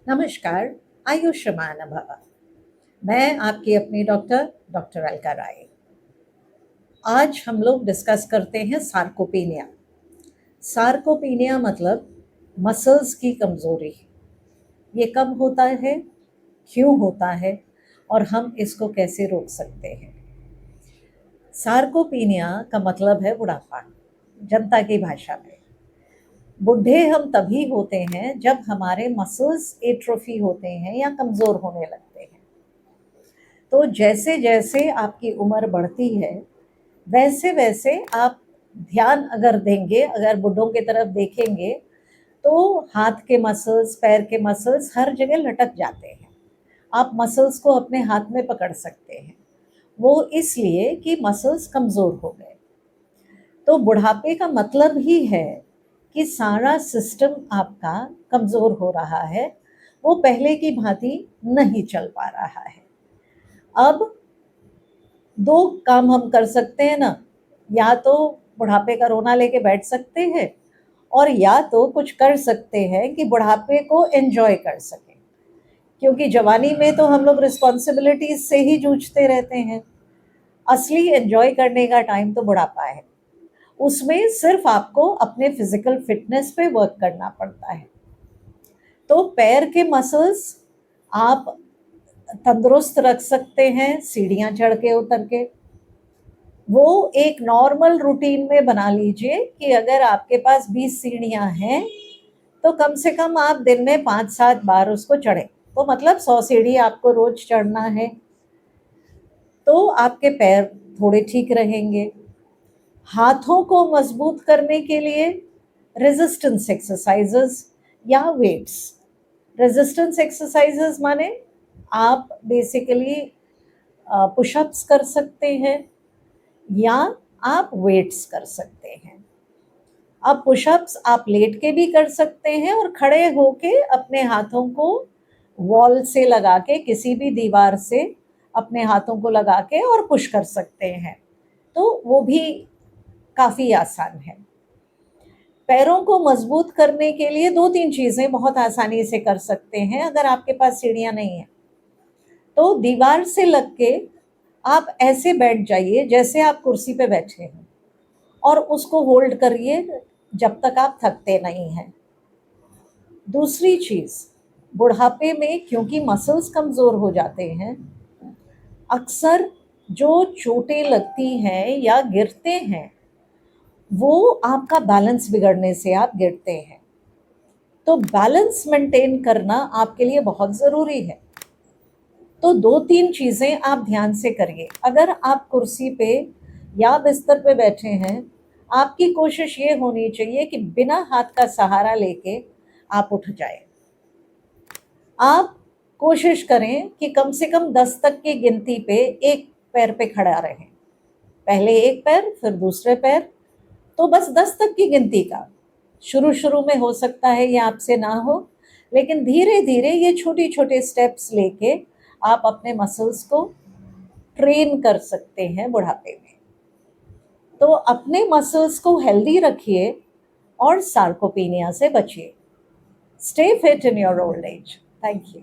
नमस्कार, आयुष्मान भव। मैं आपकी अपनी डॉक्टर अलका राय। आज हम लोग डिस्कस करते हैं सार्कोपेनिया। सार्कोपेनिया मतलब मसल्स की कमज़ोरी। ये कब होता है, क्यों होता है और हम इसको कैसे रोक सकते हैं। सार्कोपेनिया का मतलब है बुढ़ापा, जनता की भाषा में। बूढ़े हम तभी होते हैं जब हमारे मसल्स एट्रोफी होते हैं या कमज़ोर होने लगते हैं। तो जैसे जैसे आपकी उम्र बढ़ती है वैसे वैसे आप ध्यान अगर देंगे, अगर बुढ़ों की तरफ देखेंगे तो हाथ के मसल्स, पैर के मसल्स हर जगह लटक जाते हैं। आप मसल्स को अपने हाथ में पकड़ सकते हैं, वो इसलिए कि मसल्स कमज़ोर हो गए। तो बुढ़ापे का मतलब ही है कि सारा सिस्टम आपका कमज़ोर हो रहा है, वो पहले की भांति नहीं चल पा रहा है। अब दो काम हम कर सकते हैं ना, या तो बुढ़ापे का रोना लेके बैठ सकते हैं और या तो कुछ कर सकते हैं कि बुढ़ापे को एंजॉय कर सकें, क्योंकि जवानी में तो हम लोग रिस्पॉन्सिबिलिटीज से ही जूझते रहते हैं। असली एंजॉय करने का टाइम तो बुढ़ापा है। उसमें सिर्फ आपको अपने फिजिकल फिटनेस पे वर्क करना पड़ता है। तो पैर के मसल्स आप तंदुरुस्त रख सकते हैं सीढ़ियाँ चढ़ के उतर के। वो एक नॉर्मल रूटीन में बना लीजिए कि अगर आपके पास 20 सीढ़ियाँ हैं तो कम से कम आप दिन में 5-7 बार उसको चढ़ें। तो मतलब 100 सीढ़ी आपको रोज चढ़ना है, तो आपके पैर थोड़े ठीक रहेंगे। हाथों को मजबूत करने के लिए रेजिस्टेंस एक्सरसाइजेस या वेट्स। रेजिस्टेंस एक्सरसाइजेस माने आप बेसिकली पुशअप्स कर सकते हैं या आप वेट्स कर सकते हैं। अब पुशअप्स आप लेट के भी कर सकते हैं और खड़े होके अपने हाथों को वॉल से लगा के, किसी भी दीवार से अपने हाथों को लगा के और पुश कर सकते हैं, तो वो भी काफ़ी आसान है। पैरों को मजबूत करने के लिए 2-3 चीज़ें बहुत आसानी से कर सकते हैं। अगर आपके पास सीढ़ियाँ नहीं हैं तो दीवार से लग के आप ऐसे बैठ जाइए जैसे आप कुर्सी पे बैठे हैं और उसको होल्ड करिए जब तक आप थकते नहीं हैं। दूसरी चीज़, बुढ़ापे में क्योंकि मसल्स कमज़ोर हो जाते हैं, अक्सर जो चोटें लगती हैं या गिरते हैं वो आपका बैलेंस बिगड़ने से आप गिरते हैं। तो बैलेंस मेंटेन करना आपके लिए बहुत ज़रूरी है। तो 2-3 चीज़ें आप ध्यान से करिए। अगर आप कुर्सी पे या बिस्तर पे बैठे हैं, आपकी कोशिश ये होनी चाहिए कि बिना हाथ का सहारा लेके आप उठ जाएं। आप कोशिश करें कि कम से कम 10 तक की गिनती पे एक पैर पे खड़ा रहें। पहले एक पैर, फिर दूसरे पैर, तो बस 10 तक की गिनती का। शुरू में हो सकता है ये आपसे ना हो, लेकिन धीरे धीरे ये छोटे छोटे स्टेप्स लेके आप अपने मसल्स को ट्रेन कर सकते हैं बुढ़ापे में। तो अपने मसल्स को हेल्दी रखिए और सार्कोपेनिया से बचिए। Stay fit in your old age. Thank you.